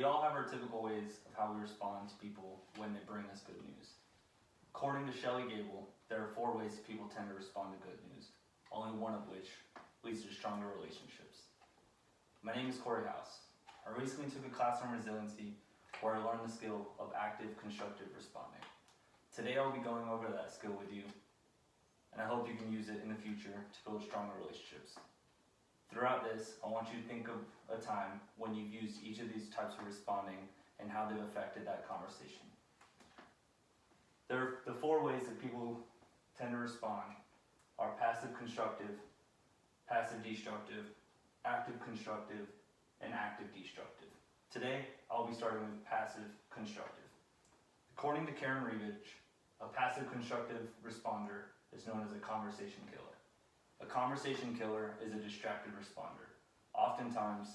all have our typical ways of how we respond to people when they bring us good news. According to Shelley Gable, there are 4 ways people tend to respond to good news, only one of which leads to stronger relationships. My name is Corey House. I recently took a class on resiliency where I learned the skill of active constructive responding. Today I'll be going over that skill with you, and I hope you can use it in the future to build stronger relationships. Throughout this, I want you to think of a time when you've used each of these types of responding and how they've affected that conversation. The 4 ways that people tend to respond are passive constructive, passive destructive, active constructive, and active destructive. Today, I'll be starting with passive constructive. According to Karen Reevich, a passive constructive responder is known as a conversation killer. A conversation killer is a distracted responder. Oftentimes,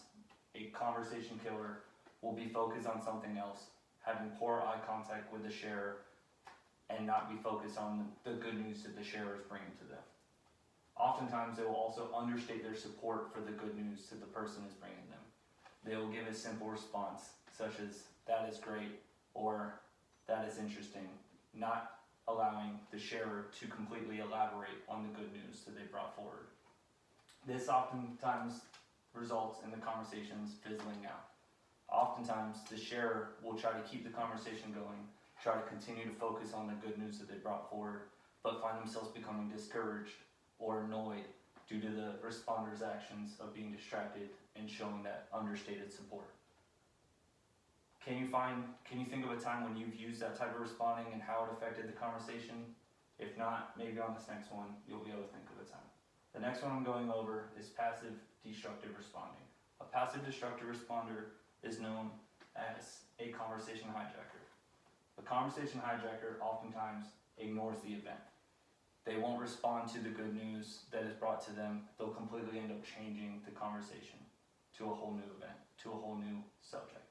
a conversation killer will be focused on something else, having poor eye contact with the sharer, and not be focused on the good news that the sharer is bringing to them. Oftentimes, they will also understate their support for the good news that the person is bringing them. They will give a simple response, such as, "That is great," or "That is interesting," not allowing the sharer to completely elaborate on the good news that they brought forward. This oftentimes results in the conversations fizzling out. Oftentimes, the sharer will try to keep the conversation going, try to continue to focus on the good news that they brought forward, but find themselves becoming discouraged or annoyed due to the responder's actions of being distracted and showing that understated support. Can you think of a time when you've used that type of responding and how it affected the conversation? If not, maybe on this next one, you'll be able to think of a time. The next one I'm going over is passive destructive responding. A passive destructive responder is known as a conversation hijacker. A conversation hijacker oftentimes ignores the event. They won't respond to the good news that is brought to them. They'll completely end up changing the conversation to a whole new event, to a whole new subject.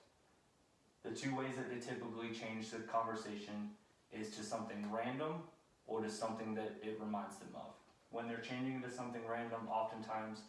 The 2 ways that they typically change the conversation is to something random or to something that it reminds them of. When they're changing to something random, oftentimes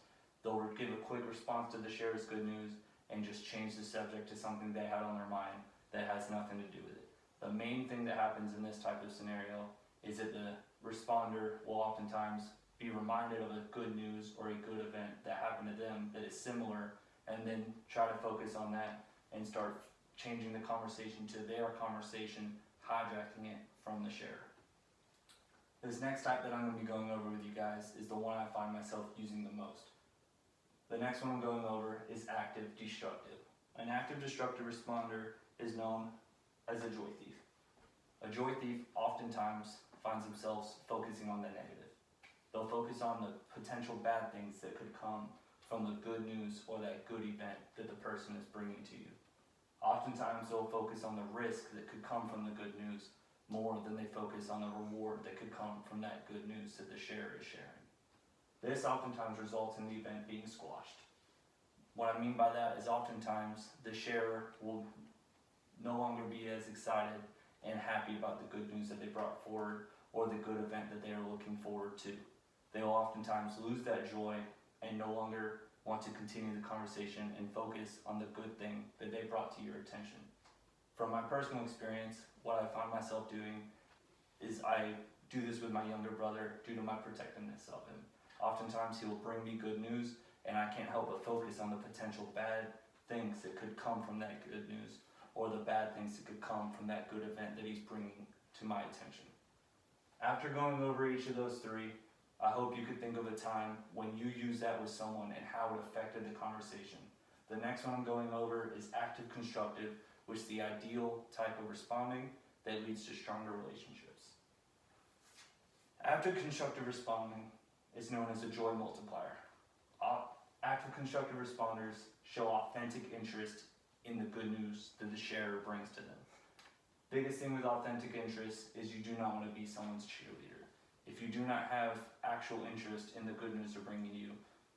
they'll give a quick response to the sharer's good news and just change the subject to something they had on their mind that has nothing to do with it. The main thing that happens in this type of scenario is that the responder will oftentimes be reminded of a good news or a good event that happened to them that is similar, and then try to focus on that and start changing the conversation to their conversation, hijacking it from the sharer. This next type that I'm going to be going over with you guys is the one I find myself using the most. The next one I'm going over is active destructive. An active destructive responder is known as a joy thief. A joy thief oftentimes finds themselves focusing on the negative. They'll focus on the potential bad things that could come from the good news or that good event that the person is bringing to you. Oftentimes they'll focus on the risk that could come from the good news more than they focus on the reward that could come from that good news that the sharer is sharing. This oftentimes results in the event being squashed. What I mean by that is oftentimes the sharer will no longer be as excited and happy about the good news that they brought forward or the good event that they are looking forward to. They will oftentimes lose that joy and no longer want to continue the conversation and focus on the good thing that they brought to your attention. From my personal experience, what I find myself doing is I do this with my younger brother due to my protectiveness of him. Oftentimes he will bring me good news and I can't help but focus on the potential bad things that could come from that good news or the bad things that could come from that good event that he's bringing to my attention. After going over each of those 3, I hope you could think of a time when you used that with someone and how it affected the conversation. The next one I'm going over is active constructive, which is the ideal type of responding that leads to stronger relationships. Active constructive responding is known as a joy multiplier. Active constructive responders show authentic interest in the good news that the sharer brings to them. Biggest thing with authentic interest is you do not want to be someone's cheerleader. If you do not have actual interest in the good news they're bringing you,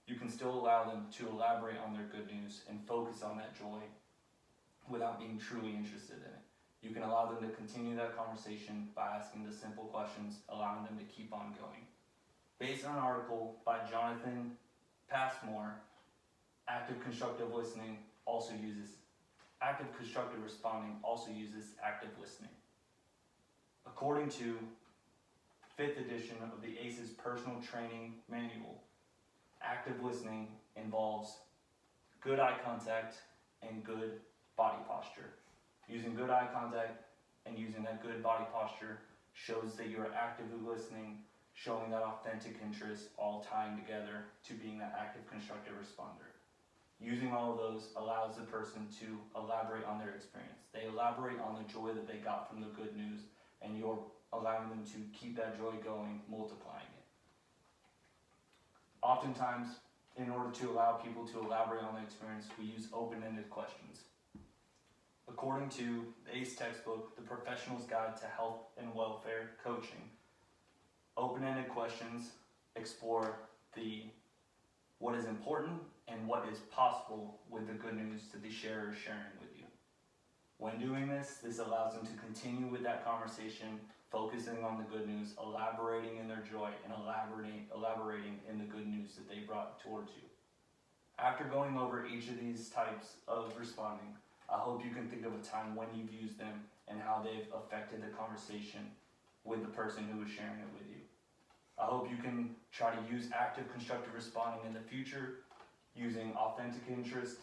you can still allow them to elaborate on their good news and focus on that joy without being truly interested in it. You can allow them to continue that conversation by asking the simple questions, allowing them to keep on going. Based on an article by Jonathan Passmore, active constructive listening also uses active constructive responding also uses active listening. According to 5th edition of the ACE's Personal Training Manual, active listening involves good eye contact and good body posture. Using good eye contact and using that good body posture shows that you are actively listening, showing that authentic interest, all tying together to being that active constructive responder. Using all of those allows the person to elaborate on their experience. They elaborate on the joy that they got from the good news, and you're allowing them to keep that joy going, multiplying it. Oftentimes, in order to allow people to elaborate on the experience, we use open-ended questions. According to the ACE textbook, The Professional's Guide to Health and Welfare Coaching, open-ended questions explore what is important and what is possible with the good news that the sharer is sharing with you. When doing this allows them to continue with that conversation, focusing on the good news, elaborating in their joy, and elaborating in the good news that they brought towards you. After going over each of these types of responding, I hope you can think of a time when you've used them and how they've affected the conversation with the person who is sharing it with you. I hope you can try to use active constructive responding in the future, using authentic interest,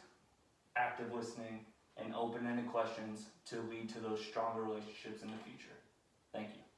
active listening, and open-ended questions to lead to those stronger relationships in the future. Thank you.